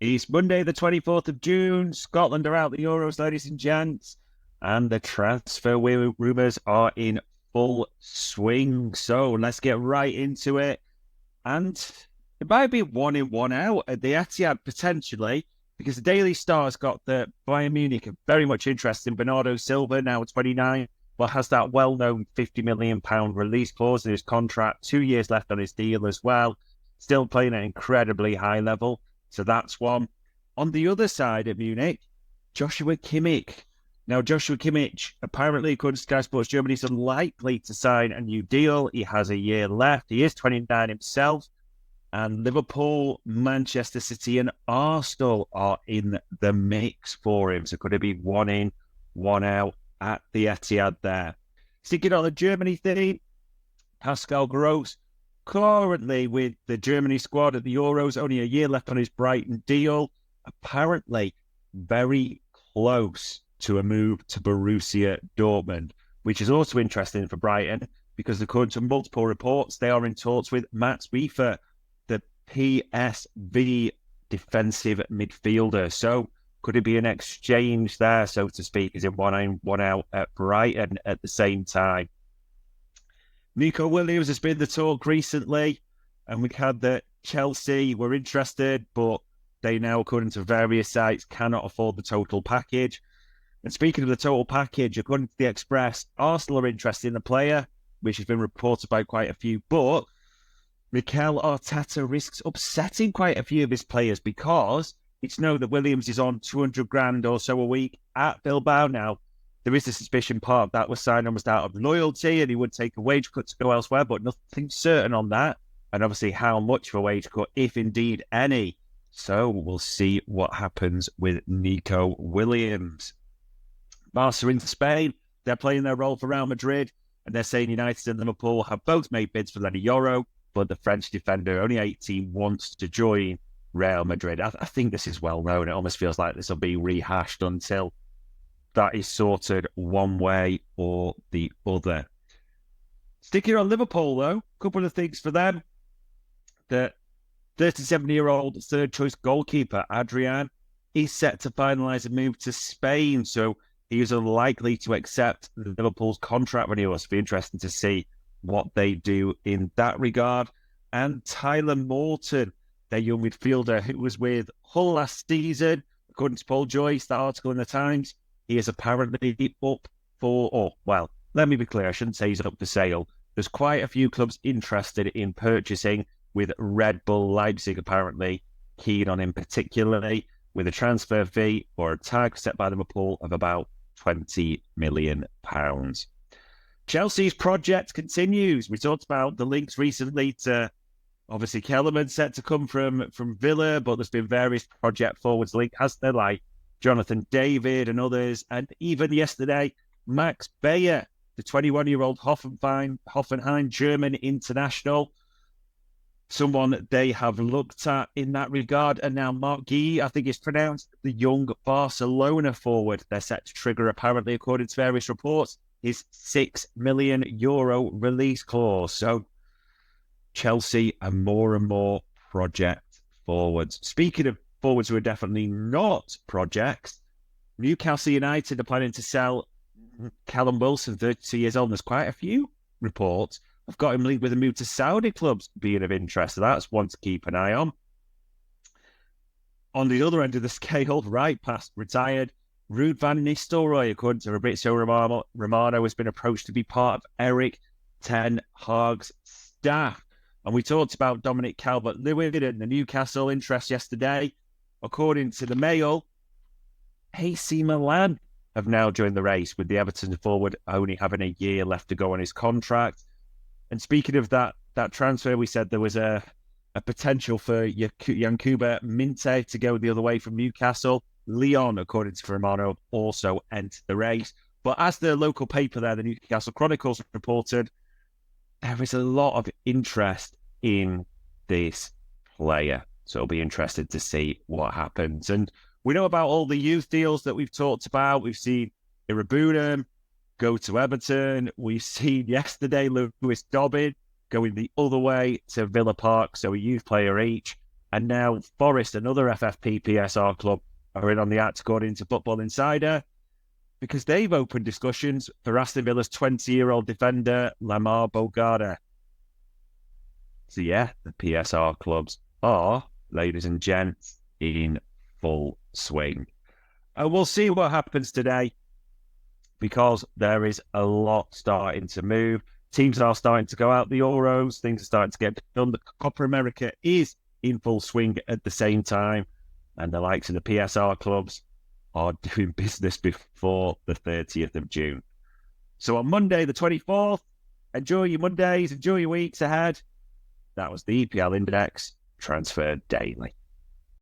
It's Monday, the 24th of June. Scotland are out the Euros, ladies and gents, and the transfer rumours are in full swing. So let's get right into it. And it might be one in, one out at the Etihad potentially, because the Daily Star's got the Bayern Munich are very much interested in Bernardo Silva, now 29, but has that well-known £50 million release clause in his contract, 2 years left on his deal as well. Still playing at an incredibly high level. So that's one. On the other side of Munich, Joshua Kimmich. Now, Joshua Kimmich, apparently, according to Sky Sports Germany, is unlikely to sign a new deal. He has a year left. He is 29 himself. And Liverpool, Manchester City, and Arsenal are in the mix for him. So could it be one in, one out at the Etihad there? Sticking on the Germany theme, Pascal Gross, currently with the Germany squad at the Euros, only a year left on his Brighton deal. Apparently, very close to a move to Borussia Dortmund, which is also interesting for Brighton because according to multiple reports, they are in talks with Max Wiefer, the PSV defensive midfielder. So could it be an exchange there, so to speak, is it one in, one out at Brighton at the same time? Nico Williams has been the talk recently, and we had that Chelsea were interested, but they now, according to various sites, cannot afford the total package. And speaking of the total package, according to the Express, Arsenal are interested in the player, which has been reported by quite a few, but Mikel Arteta risks upsetting quite a few of his players because it's known that Williams is on 200 grand or so a week at Bilbao now. There is a suspicion part of that was signed almost out of loyalty and he would take a wage cut to go elsewhere, but nothing certain on that. And obviously how much of a wage cut, if indeed any. So we'll see what happens with Nico Williams. Barca in Spain, they're playing their role for Real Madrid, and they're saying United and Liverpool have both made bids for Lenny Yoro, but the French defender, only 18, wants to join Real Madrid. I think this is well known. It almost feels like this will be rehashed until that is sorted one way or the other. Sticking on Liverpool, though, a couple of things for them. The 37-year-old third-choice goalkeeper, Adrian, is set to finalise a move to Spain, so he is unlikely to accept Liverpool's contract renewal. It'll be interesting to see what they do in that regard. And Tyler Morton, their young midfielder, who was with Hull last season, according to Paul Joyce, that article in the Times, he is apparently up for, let me be clear, I shouldn't say he's up for sale. There's quite a few clubs interested in purchasing, with Red Bull Leipzig apparently keen on him, particularly with a transfer fee or a tag set by Liverpool of about £20 million. Chelsea's project continues. We talked about the links recently to, obviously, Kellerman set to come from Villa, but there's been various project forwards linked, hasn't there, like Jonathan David and others. And even yesterday, Max Bayer, the 21-year-old Hoffenheim German international, someone they have looked at in that regard. And now Mark Guy, I think it's pronounced, the young Barcelona forward, they're set to trigger, apparently, according to various reports, his €6 million release clause. So Chelsea are more and more project forwards. Speaking of forwards who are definitely not projects, Newcastle United are planning to sell Callum Wilson, 32 years old. And there's quite a few reports. I've got him linked with a move to Saudi clubs being of interest. So that's one to keep an eye on. On the other end of the scale, right past retired, Ruud van Nistelrooy, according to Fabrizio Romano, has been approached to be part of Eric Ten Hag's staff. And we talked about Dominic Calvert-Lewin and the Newcastle interest yesterday. According to the Mail, AC Milan have now joined the race, with the Everton forward only having a year left to go on his contract. And speaking of that transfer, we said there was a potential for Yankuba Minte to go the other way from Newcastle. Lyon, according to Romano, also entered the race. But as the local paper there, the Newcastle Chronicles, reported, there is a lot of interest in this player. So it'll be interesting to see what happens. And we know about all the youth deals that we've talked about. We've seen Irabunam go to Everton. We've seen yesterday Lewis Dobbin going the other way to Villa Park, so a youth player each. And now Forest, another FFP PSR club, are in on the act according to Football Insider, because they've opened discussions for Aston Villa's 20-year-old defender, Lamar Bogarda. So yeah, the PSR clubs are, ladies and gents, in full swing. And we'll see what happens today, because there is a lot starting to move. Teams are starting to go out the Euros. Things are starting to get done. The Copa America is in full swing at the same time. And the likes of the PSR clubs are doing business before the 30th of June. So on Monday, the 24th, enjoy your Mondays, enjoy your weeks ahead. That was the EPL Index, transferred daily.